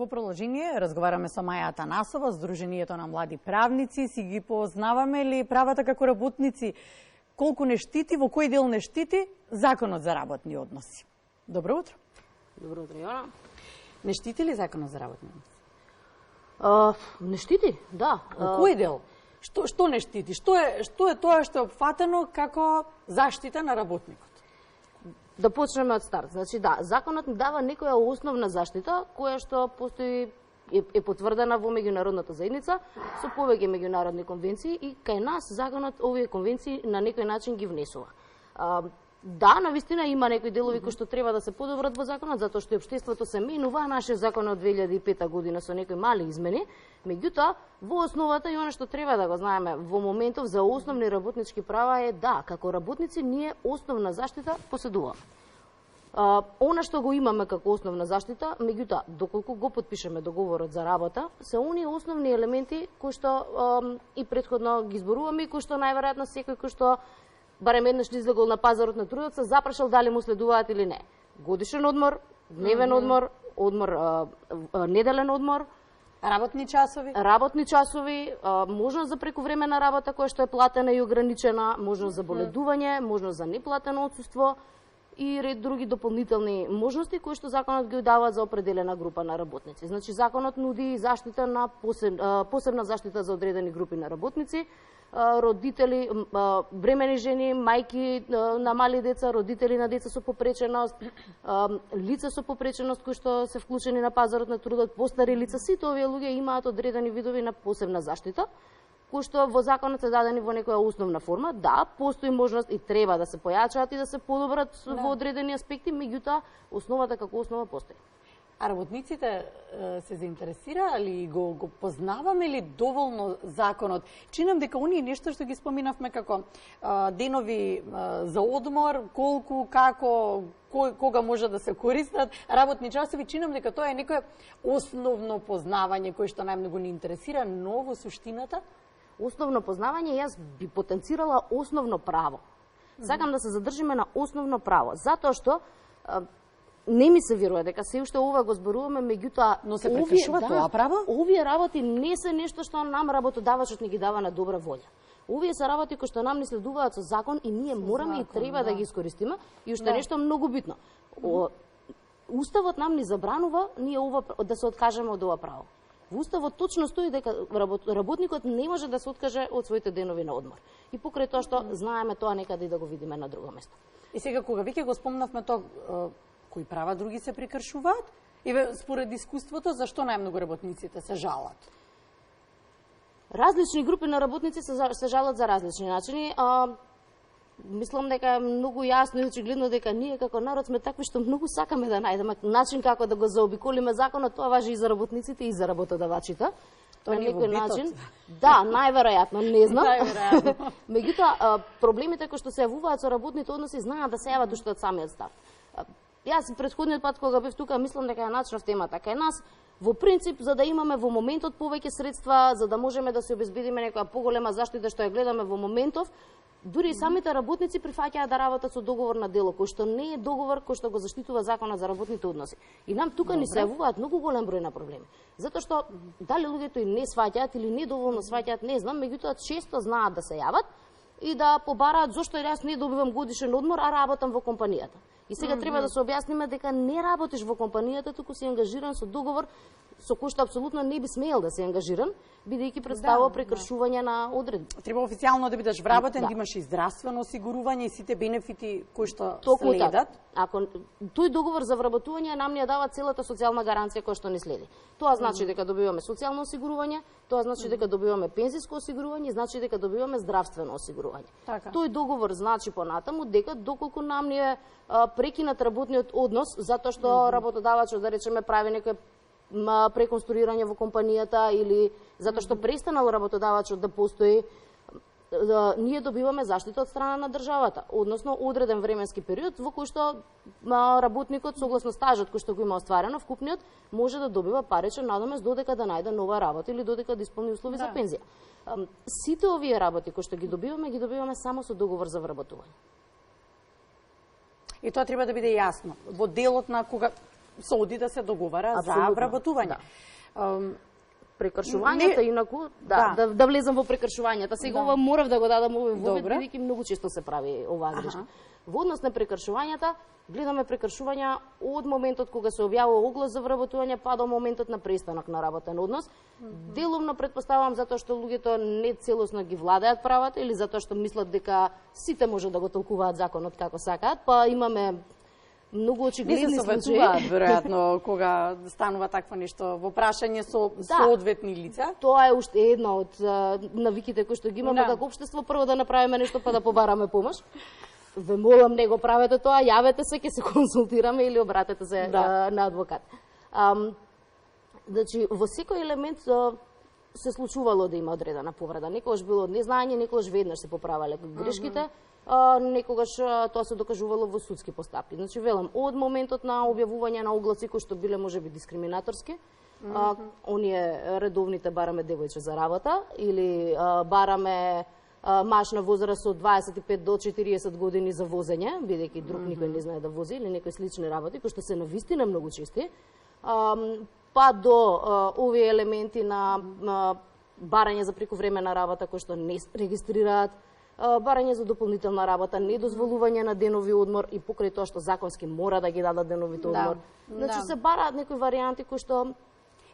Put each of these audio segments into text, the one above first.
Во продолжение разговараме со Маја Атанасова, Сдруженијето на млади правници. Си ги познаваме ли правата како работници? Колку не штити, во кој дел не штити Законот за работни односи? Добро утро. Добро утро, Јона. Не штити ли Законот за работни односи? Не штити, да. Во кој дел? Што не штити? Што е тоа што е опфатено како заштита на работникот? Да почнеме од старт. Значи да, законот ни дава некоја основна заштита која што постои е потврдена во меѓународната заедница со повеќе меѓународни конвенции и кај нас законот овие конвенции на некој начин ги внесува. Да, навистина има некои делови кои што треба да се подобрат во законот, затоа што општеството се менува, нашиот закон од 2005 година со некои мали измени, меѓутоа во основата и она што треба да го знаеме во моментов за основни работнички права е да, како работници ние основна заштита поседуваме. Она што го имаме како основна заштита, меѓутоа доколку го подпишеме договорот за работа, се оние основни елементи кои што и претходно ги зборуваме и кои што најверојатно секој кој што барем еднаш излегол на пазарот на трудот, се запрашал дали му следуваат или не. Годишен одмор, дневен одмор, неделен одмор, работни часови, можност за прекувремена работа која што е платена и ограничена, можност за боледување, можност за неплатено отсуство и ред други дополнителни можности кои што законот ги дава за определена група на работници. Значи законот нуди заштита на посебна заштита за одредени групи на работници, родители, бремени жени, мајки на мали деца, родители на деца со попреченост, лица со попреченост кои што се вклучени на пазарот на трудот, постари лица, сите овие луѓе имаат одредени видови на посебна заштита, кои што во законот се дадени во некоја основна форма. Да, постои можност и треба да се појачаат и да се подобрат во одредени аспекти, меѓутоа основата како основа постои. А работниците се заинтересираа ли, го познаваме ли доволно законот? Чинам дека оние нешто што ги споминавме како денови за одмор, колку, како, кога може да се користат, работни часови, чинам дека тоа е некое основно познавање кое што најмногу ни интересира, но во суштината основно познавање јас би потенцирала основно право. Сакам да се задржиме на основно право, затоа што не ми се верува дека се уште ова го зборуваме, меѓутоа но се прекршува тоа право? Овие работи не се нешто што нам работодавачот ни ги дава на добра волја. Овие се работи кои што нам ни следуваат со закон и ние мораме и треба да ги искористиме. И уште нешто многу битно. Уставот нам ни забранува ние ова да се откажеме од ова право. Во Уставот точно стои дека работникот не може да се откаже од своите денови на одмор. И покрај тоа што знаеме тоа, некаде и да го видиме на друго место. И сега кога веќе го спомнавме тоа, кои права други се прекршуваат? И според искуството, зашто најмногу работниците се жалат? Различни групи на работници се жалат за различни начини. Мислам дека е многу јасно и очигледно дека ние како народ сме такви што многу сакаме да најдеме начин како да го заобиколиме законот. Тоа важи и за работниците и за работодавачите. Тоа е некој начин. Да, најверојатно, не знам. Меѓутоа, проблемите кои што се јавуваат со работните односи знаат да се јават уште од самиот старт. Јас претходниот пат кога бев тука, мислам дека ја начнав темата кај нас. Во принцип, за да имаме во моментот повеќе средства, за да можеме да се обезбедиме некоја поголема заштита што ја гледаме во моментов, дури и самите работници прифаќаат да работат со договор на дело, кој што не е договор кој што го заштитува законот за работните односи. И нам тука ни се јавуваат многу голем број на проблеми. Затоа што дали луѓето и не сваќаат или недоволно сваќаат, не знам, меѓутоа често знаат да се јават и да побараат зошто јас не добивам годишен одмор, а работам во компанијата. И сега треба да се објасниме дека не работиш во компанијата, туку си ангажиран со договор со кој што апсолутно не би смеел да се ангажиран, бидејќи представува прекршување на одредби. Треба официјално да бидеш вработен, да имаш и здравствено осигурување и сите бенефити кои што следат. Ако тој договор за вработување нам ни дава целата социјална гаранција која што ни следи. Тоа значи дека добиваме социјално осигурување, тоа значи дека добиваме пензиско осигурување, значи дека добиваме здравствено осигурување. Тој договор значи понатаму дека доколку нам ни е прекинат работниот однос затоа што работодавачот, да речеме, прави некој преконструирање во компанијата или затоа што престанал работодавачот да постои, ние добиваме заштита од страна на државата, односно одреден временски период во кој што работникот согласно стажот кој што го има остварено вкупниот може да добива паричен надомест додека да најде нова работа или додека да исполни услови за пензија. Сите овие работи кои што ги добиваме само со договор за вработување. И тоа треба да биде јасно. Во делот на кога се оди да се договара за вработување. Прекршувањата инаку, да влезам во прекршувањата. Сега ова морав да го дадам овој вовед, бидејќи многу често се прави оваа грешка. Во однос на прекршувањата, гледаме прекршувања од моментот кога се објавува оглас за вработување па до моментот на престанок на работен однос. Делумно претпоставувам затоа што луѓето не целосно ги владеат правата или затоа што мислат дека сите може да го толкуваат законот како сакаат, па имаме многу очигледни случаи. Не се советуваат, веројатно, кога станува такво нешто во прашање со соодветни лица. Тоа е уште една од навиките кои што ги имаме како општество, прво да направиме нешто па да побараме помош. Ве молам, не го правете тоа, јавете се, ќе се консултираме или обратете се на адвокат. Значи, во секој елемент се случувало да има одредена повреда. Некогаш било од незнаење, некогаш веднаш се поправале грешките, некогаш тоа се докажувало во судски постапки. Значи, велам, од моментот на објавување на огласи кои што биле можеби дискриминаторски, оние редовните бараме девојче за работа или бараме маж на возраст од 25 до 40 години за возење, бидејќи друг никој не знае да вози или некои слични работи кои што се навистина многу чести, па до овие елементи на барање за прековремена работа кои што не регистрираат, барање за дополнителна работа, недозволување на денови одмор и покрај тоа што законски мора да ги дадат деновите одмор. Значи се бараат некои варијанти кои што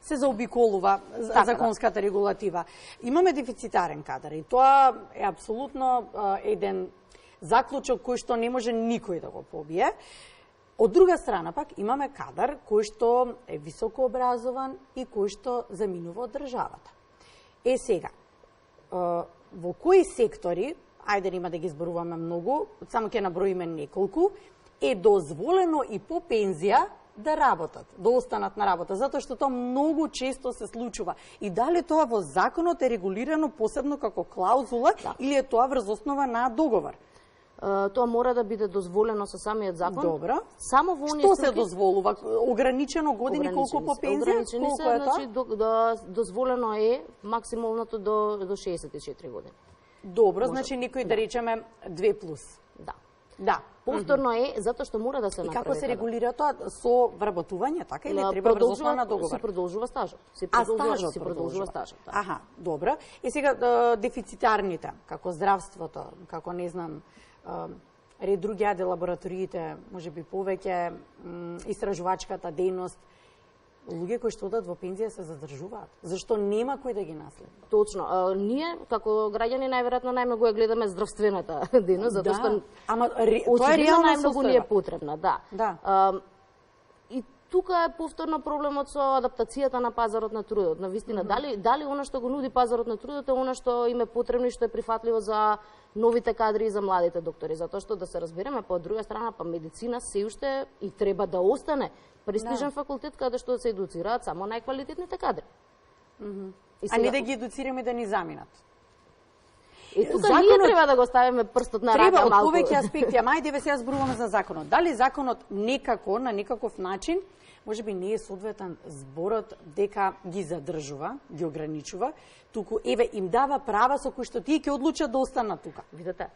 се заобиколува законската регулатива. Имаме дефицитарен кадар и тоа е апсолутно еден заклучок кој што не може никој да го побие. Од друга страна пак имаме кадар кој што е високо образован и кој што заминува од државата. Сега, во кои сектори, ајде нема да ги зборуваме многу, само ќе наброиме неколку, е дозволено и по пензија да работат, да останат на работа, затоа што тоа многу често се случува. И дали тоа во законот е регулирано посебно како клаузула или е тоа врз основа на договор? Тоа мора да биде дозволено со самиот закон. Добро. Само во оние Што се дозволува? Ограничено години колку по пензија? Колку е тоа? Дозволено е максималното до 64 години. Добро, значи некој да речеме 2+. Да. Повторно е затоа што мора да се направи. И како се регулира тоа со вработување, така или треба врз основа на договор? Се продолжува стажот. Се продолжува стажот. Аха, добро. И сега дефицитарните, како здравството, како не знам, ред други аде лабораториите, можеби повеќе истражувачката дејност, луѓе кои што одат во пензија се задржуваат. Зашто нема кој да ги наследи? Точно. Ние, како граѓани, најверојатно најмногу ја гледаме здравствената дејност, затоа што тоа е реално најмногу ни е потребна. И тука е повторно проблемот со адаптацијата на пазарот на трудот. На вистина, дали она што го нуди пазарот на трудот е она што им е потребно и што е прифатливо за новите кадри и за младите доктори, затоа што да се разбереме, па од друга страна, па медицина се уште и треба да остане престижен факултет каде што се едуцираат само најквалитетните кадри. А не да ги едуцираме да ни заминат. И тука ние треба да го ставиме прстот на рака малку. Треба од повеќе аспекти, ама ајде сега зборуваме за законот. Дали законот некако, на некаков начин, можеби не е соодветен зборот дека ги задржува, ги ограничува, туку еве им дава права со кои што тие ќе одлучат да останат тука. Видете,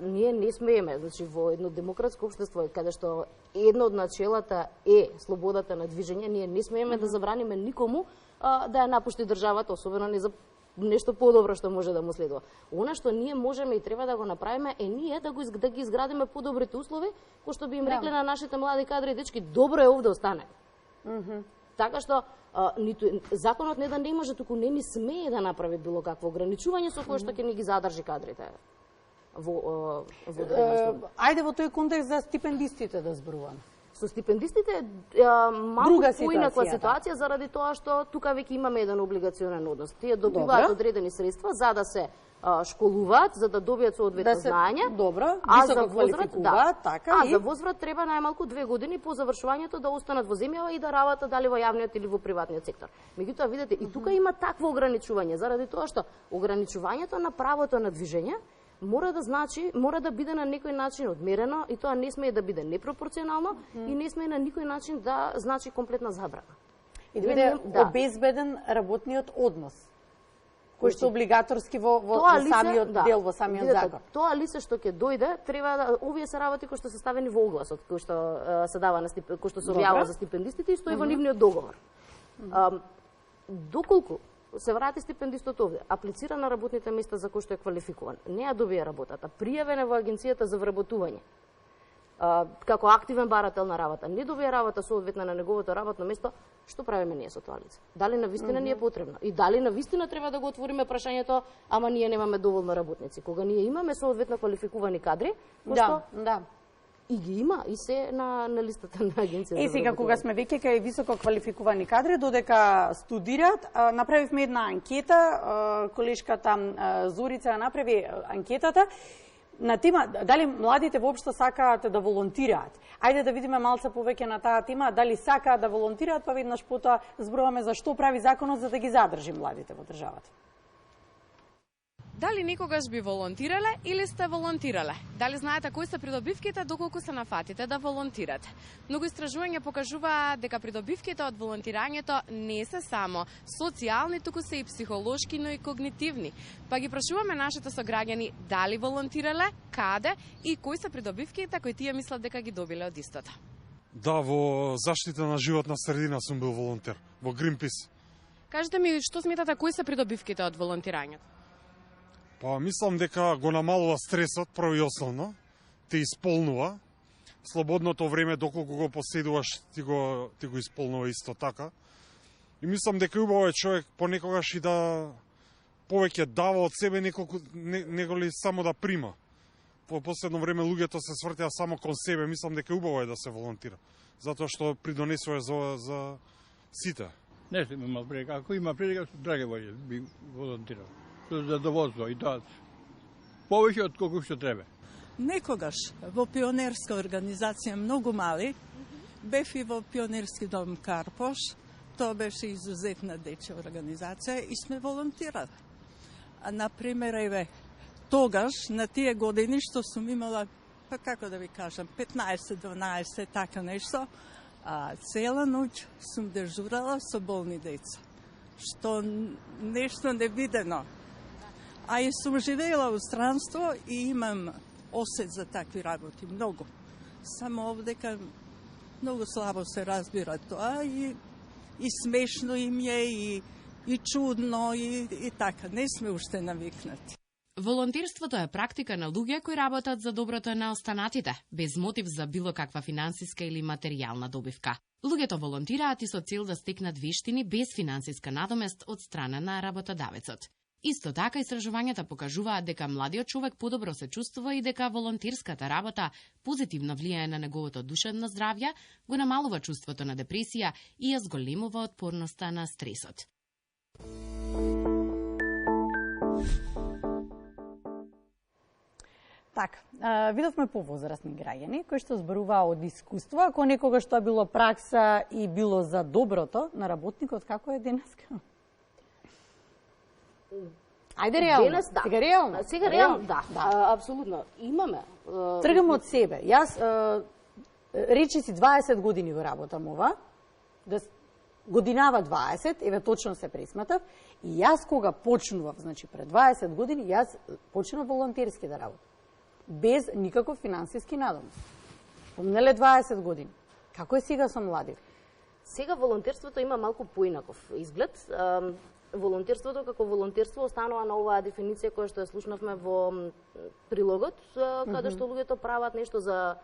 ние не смееме, значи во едно демократско општество каде што едно од начелата е слободата на движење, ние не смееме да забраниме никому да ја напушти државата, особено не за нешто подобро што може да му следува. Она што ние можеме и треба да го направиме е ние да ги изградиме подобрите услови, кои што би им рекле на нашите млади кадри, дечки, добро е овде остане. Така што законот не да не може, туку не ни смее да направи било какво ограничување со кое што ќе ни ги задржи кадрите во Ајде во тој контекст за стипендистите да зборуваме. Со стипендистите малку поинаква ситуација заради тоа што тука веќе имаме еден облигационен однос. Тие добиваат одредени средства за да се школуваат, за да добијат соодветно знаење. Добро, високо квалификуваат, така и за возврат треба најмалку 2 години по завршувањето да останат во земјава и да работат дали во јавниот или во приватниот сектор. Меѓутоа, видете, и тука има такво ограничување заради тоа што ограничувањето на правото на движење мора да значи, мора да биде на некој начин одмерено и тоа не смее да биде непропорционално и не смее на никој начин да значи комплетна забрана. И да биде обезбеден работниот однос. кој што облигаторски во самиот дел, во самиот закон. Тоа лице што ќе дојде, треба да овие се работи кои што се ставени во огласот, кои што се дава на кои што се објавува за стипендистите и стои во нивниот договор. Доколку се врати стипендистот овде, аплицира на работните места за кои што е квалификуван, не ја добија работата, пријавен е во агенцијата за вработување, како активен барател на работа, не добија работа соодветна на неговото работно место, што правиме ние со тоа лице? Дали навистина ни е потребно? И дали навистина треба да го отвориме прашањето, ама ние немаме доволно работници? Кога ние имаме соодветно квалификувани кадри, да. И ги има, и се на листата на агенцијата. Сега, кога сме веќе кај високо квалификувани кадри, додека студираат, направивме една анкета, колешката Зорица направи анкетата, на тема дали младите воопшто сакаат да волонтираат. Ајде да видиме малце повеќе на таа тема, дали сакаат да волонтираат, па веднаш потоа зборуваме за што прави законот за да ги задржи младите во државата. Дали никогаш би волонтирале или сте волонтирале? Дали знаете кои се придобивките доколку се нафатите да волонтирате? Многу истражувања покажуваат дека придобивките од волонтирањето не се само социјални, туку се и психолошки, но и когнитивни. Па ги прашуваме нашите сограѓани дали волонтирале, каде и кои се придобивките кои тие мислат дека ги добиле од истото. Да, во заштита на животна средина сум бил волонтер, во Greenpeace. Кажете ми, што сметате кои се придобивките од волонтирањето? Па мислам дека го намалува стресот, прво и основно, те исполнува. Слободното време, доколку го поседуваш, ти го исполнува исто така. И мислам дека убаво е човек понекогаш и да повеќе дава од себе него ли само да прима. Во последно време луѓето се свртеа само кон себе, мислам дека убаво е да се волонтира, затоа што придонесува за сите. Не сум имал прилика, ако има прилика, драге волје би волонтирал. Со задоволство и тоа повеќе од колку што треба. Некогаш во пионерска организација многу мали, бев и во пионерски дом Карпош, тоа беше изузетна дечја организација и сме волонтирали. Например, еве, тогаш, на тие години што сум имала, па како да ви кажам, 15-12, така нешто, цела ноќ сум дежурала со болни деца, што нешто невидено. А и сум живеела во странство и имам осет за такви работи, многу. Само овдека многу слабо се разбира тоа и смешно им е, и чудно, и така. Не сме уште навикнати. Волонтерството е практика на луѓе кои работат за доброто на останатите, без мотив за било каква финансиска или материјална добивка. Луѓето волонтираат и со цел да стекнат вештини без финансиска надомест од страна на работодавецот. Исто така, истражувањата покажуваат дека младиот човек подобро се чувствува и дека волонтерската работа позитивно влијае на неговото душевно здравје, го намалува чувството на депресија и ја зголемува отпорноста на стресот. Така, видовме повозрастни граѓани кои што зборуваа од искуство, ако некогаш тоа било пракса и било за доброто на работникот, како е денеска? Ајде реално. Денес, да. Сега реално. Сега реално, да. Апсолутно. Имаме. Тргам од себе. Јас речи си 20 години го работам ова, годинава 20, еве точно се пресматав, и јас кога почнував, значи пред 20 години, јас почнав волонтерски да работам. Без никаков финансиски надомест. Помнеле 20 години. Како е сега со млади? Сега волонтерството има малку поинаков изглед. Волонтерството како волонтерство останува на оваа дефиниција која што ја слушнавме во прилогот, каде што луѓето прават нешто за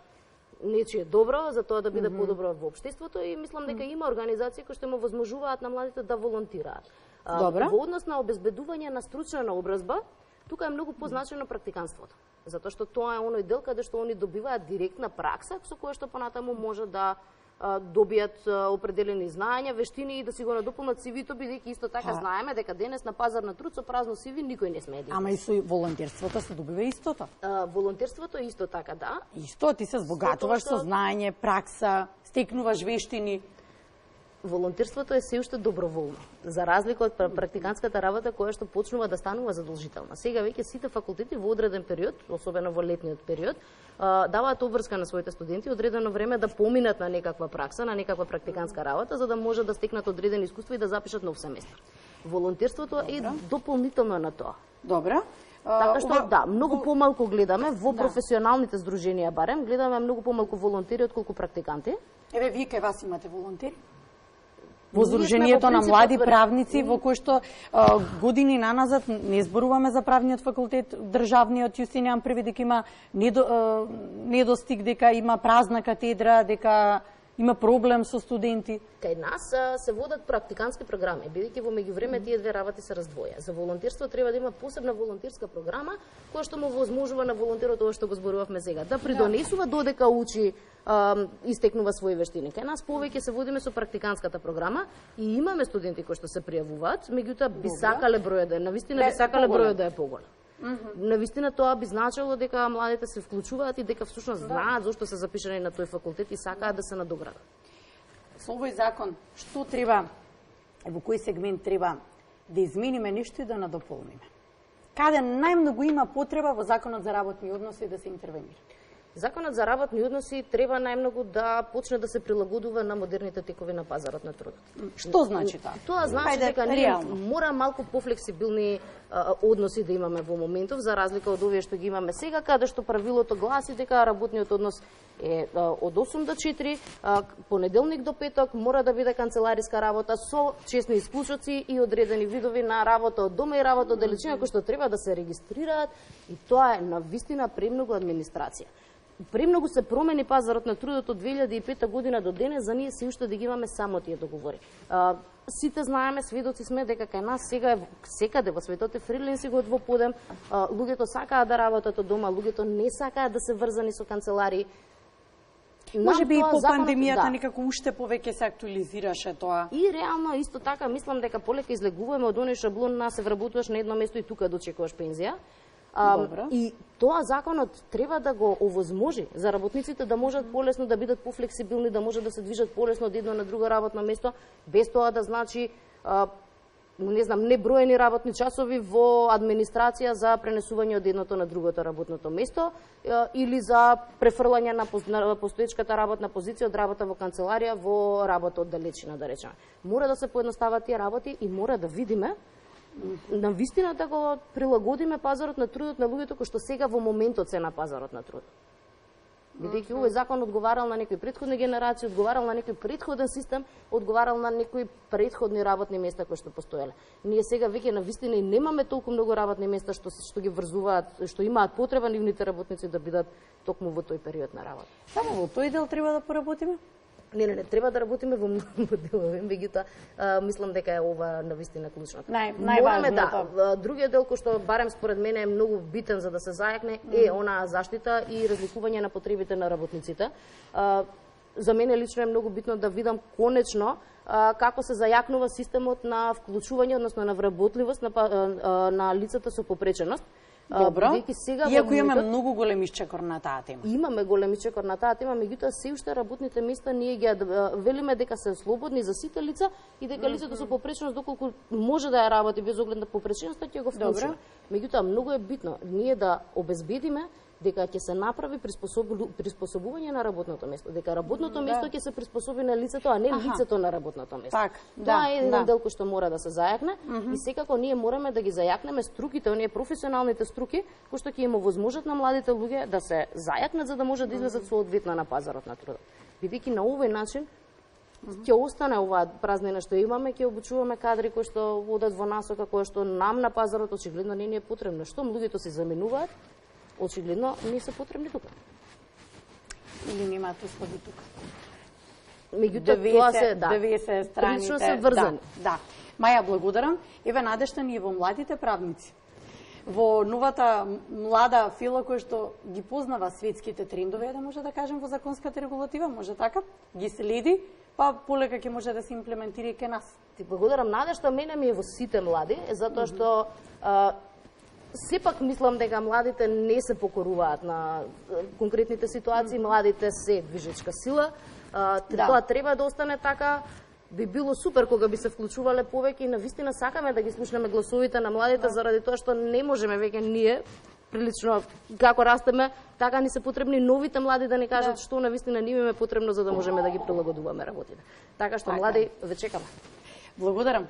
нечие добро, за тоа да биде подобро во општеството, и мислам дека има организации кои што му возможуваат на младите да волонтираат. Во однос на обезбедување на стручна наобразба, тука е многу позначено практиканството, затоа што тоа е оној дел каде што они добиваат директна пракса со која што понатаму може да добијат определени знаења, вештини и да си го надополнат CV-то, бидејќи исто така знаеме дека денес на пазар на труд со празно CV никој не смее да. Ама и со волонтерството се добива истото. Волонтерството исто така, да. Исто, ти се збогатуваш со знаење, пракса, стекнуваш вештини. Волонтерството е се уште доброволно, за разлика од практиканската работа која што почнува да станува задолжителна. Сега веќе сите факултети во одреден период, особено во летниот период, даваат обврска на своите студенти одредено време да поминат на некаква пракса, на некаква практиканска работа, за да може да стекнат одредени искуства и да запишат нов семестар. Волонтерството е дополнително на тоа. Добро. Така што многу помалку гледаме во професионалните здруженија барем, гледаме многу помалку волонтери отколку практиканти. Еве вие кај вас имате волонтери? Во Здруженијето на млади правници, во кој што години наназад не зборуваме за правниот факултет, државниот Јустинијан Први, дека има недостиг, дека има празна катедра, дека има проблем со студенти. Кај нас се водат практикански програми, бидејќи во меѓувреме тие две работи се раздвоја. За волонтерство треба да има посебна волонтерска програма која што му возможува на волонтерот ова што го зборувавме сега, да придонесува додека учи, истекнува своји вештини. Кај нас повеќе се водиме со практиканската програма и имаме студенти кои што се пријавуваат, меѓутоа би сакале бројот да е, навистина би сакале бројот да е поголем. Навистина тоа би значило дека младите се вклучуваат и дека всушност знаат зошто се запишани на тој факултет и сакаат да се надоградат. Со овој закон што треба, во кој сегмент треба да измениме нешто и да надополниме? Каде најмногу има потреба во законот за работни односи да се интервенира? Законот за работни односи треба најмногу да почне да се прилагодува на модерните текови на пазарот на трудот. Што значи тоа? Тоа значи дека ние мора малку пофлексибилни односи да имаме во моментов, за разлика од овие што ги имаме сега, каде што правилото гласи дека работниот однос е од 8 до 4, понеделник до петок, мора да биде канцелариска работа со чесни исклучоци и одредени видови на работа од дома и работа од далечина кои што треба да се регистрираат, и тоа е навистина премногу администрација. Премногу се промени пазарот на трудот од 2005 година до денес, за ние се уште да ги имаме само тие договори. Сите знаеме, сведоци сме дека кај нас сега е секаде во светот е фриленсингот во подем, луѓето сакаат да работат од дома, луѓето не сакаат да се врзани со канцелари. Може би и по пандемијата некако уште повеќе се актуализираше тоа. И реално исто така мислам дека полека излегуваме од оној шаблон на се вработуваш на едно место и тука дочекуваш пензија. И тоа законот треба да го овозможи за работниците да можат полесно да бидат пофлексибилни, да можат да се движат полесно од едно на друго работно место, без тоа да значи неброени работни часови во администрација за пренесување од едното на другото работното место или за префрлање на постоечката работна позиција од работа во канцеларија во работа од далечина, да речеме. Мора да се поедностават тие работи и мора да видиме навистина да го прилагодиме пазарот на трудот на луѓето кои што сега во моментот се на пазарот на трудот. Бидејќи овој закон одговарал на некои претходни генерации, одговарал на некој претходен систем, одговарал на некои претходни работни места кои што постоеле. Ние сега веќе навистина и немаме толку многу работни места што ги врзуваат, што имаат потреба нивните работници да бидат токму во тој период на работа. Само во тој дел треба да поработиме? Не, треба да работиме во многу делови, меѓутоа мислам дека е ова навистина клучното. Најважното. Другиот дел кој што барем според мене е многу битен за да се зајакне е онаа заштита и разликување на потребите на работниците. За мене лично е многу битно да видам конечно како се зајакнува системот на вклучување, односно на вработливост на лицата со попреченост. Добро, иако имаме многу голем исчекор на таа тема. Имаме голем исчекор на таа тема, меѓутоа се уште работните места ние ги велиме дека се слободни за сите лица и дека лицето со попреченост доколку може да ја работи без оглед на попреченоста ќе го вклучиме. Меѓутоа многу е битно ние да обезбедиме дека ќе се направи приспособување на работното место, дека работното место ќе се приспособи на лицето, а не лицето на работното место. Тоа е еден дел кој што мора да се зајакне и секако ние мораме да ги зајакнеме струките, оние професионалните струки кои што ќе им овозможат на младите луѓе да се зајакнат за да можат да излезат соодветно на пазарот на трудот. Бидејќи на овој начин ќе остане оваа празнина што имаме, ќе обучуваме кадри кои што водат во насока која што нам на пазарот очигледно не ни е потребно. Што луѓето се заменуваат, очигледно не се потребни тука. Или немаат услови тука. Меѓутоа тоа се две се страните. Прилично се врзани. Да. Маја, благодарам. Еве надежта ни е во младите правници. Во новата млада фила која што ги познава светските трендови, да може да кажем во законската регулатива, може така, ги следи, па полека ќе може да се имплементира и кај нас. Ти благодарам. Надежта мене ми е во сите млади, затоа што сепак мислам дека младите не се покоруваат на конкретните ситуации, младите се движечка сила. Тоа треба да остане така. Би било супер кога би се вклучувале повеќе и навистина сакаме да ги слушнеме гласовите на младите заради тоа што не можеме веќе ние прилично како растеме, така ни се потребни новите млади да ни кажат што навистина ни е потребно за да можеме да ги прилагодуваме работите. Така што млади ве чекаме. Благодарам.